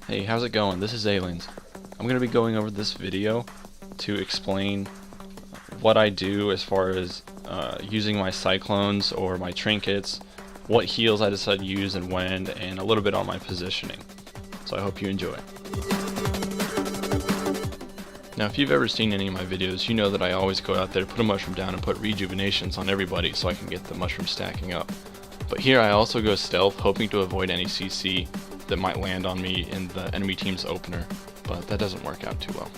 Hey, how's it going? This is Aliens. I'm going to be going over this video to explain what I do as far as using my cyclones or my trinkets, what heals I decide to use and when, and a little bit on my positioning. So I hope you enjoy. Now if you've ever seen any of my videos, you know that I always go out there, put a mushroom down and put rejuvenations on everybody so I can get the mushroom stacking up. But here I also go stealth, hoping to avoid any CC that might land on me in the enemy team's opener, but that doesn't work out too well.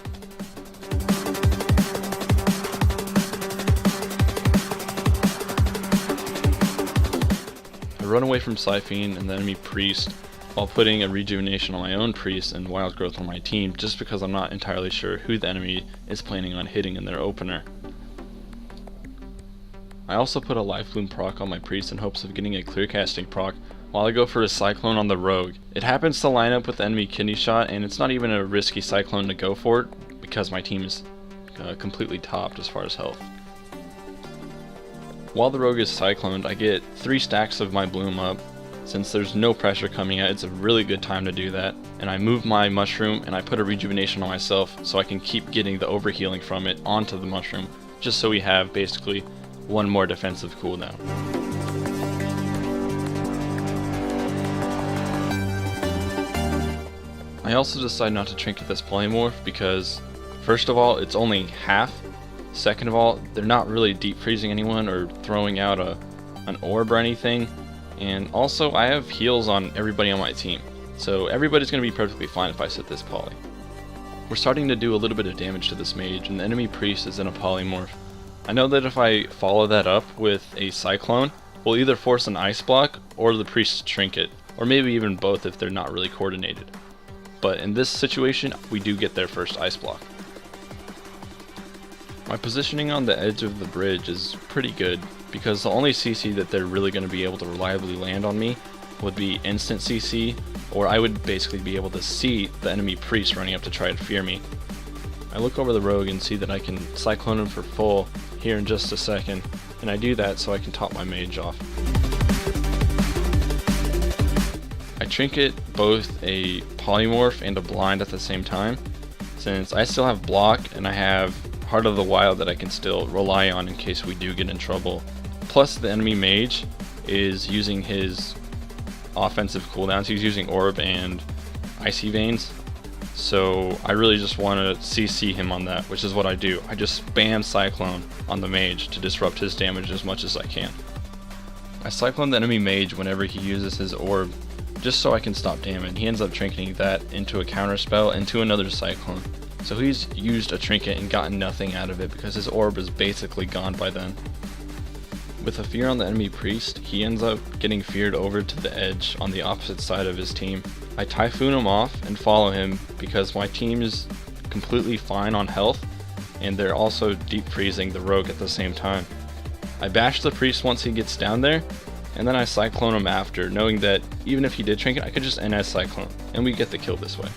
I run away from Siphene and the enemy priest while putting a rejuvenation on my own priest and wild growth on my team, just because I'm not entirely sure who the enemy is planning on hitting in their opener. I also put a life bloom proc on my priest in hopes of getting a clear casting proc while I go for a cyclone on the rogue. It happens to line up with the enemy kidney shot, and it's not even a risky cyclone to go for it because my team is completely topped as far as health. While the rogue is cycloned, I get 3 stacks of my bloom up. Since there's no pressure coming out, it's a really good time to do that. And I move my mushroom and I put a rejuvenation on myself so I can keep getting the overhealing from it onto the mushroom, just so we have basically one more defensive cooldown. I also decide not to trinket this polymorph because, first of all, it's only half. Second of all, they're not really deep freezing anyone or throwing out an orb or anything. And also, I have heals on everybody on my team, so everybody's going to be perfectly fine if I set this poly. We're starting to do a little bit of damage to this mage, and the enemy priest is in a polymorph. I know that if I follow that up with a cyclone, we'll either force an ice block or the priest's trinket, or maybe even both if they're not really coordinated. But in this situation, we do get their first ice block. My positioning on the edge of the bridge is pretty good, because the only CC that they're really going to be able to reliably land on me would be instant CC, or I would basically be able to see the enemy priest running up to try to fear me. I look over the rogue and see that I can cyclone him for full here in just a second, and I do that so I can top my mage off. I trinket both a polymorph and a blind at the same time, since I still have block and I have Heart of the Wild that I can still rely on in case we do get in trouble. Plus the enemy mage is using his offensive cooldowns. He's using Orb and Icy Veins, so I really just want to CC him on that, which is what I do. I just spam Cyclone on the mage to disrupt his damage as much as I can. I cyclone the enemy mage whenever he uses his Orb, just so I can stop damage. He ends up trinketing that into a counter spell into another cyclone. So he's used a trinket and gotten nothing out of it because his orb is basically gone by then. With a fear on the enemy priest, he ends up getting feared over to the edge on the opposite side of his team. I typhoon him off and follow him because my team is completely fine on health and they're also deep freezing the rogue at the same time. I bash the priest once he gets down there, and then I cyclone him after, knowing that even if he did trinket, I could just NS cyclone and we get the kill this way.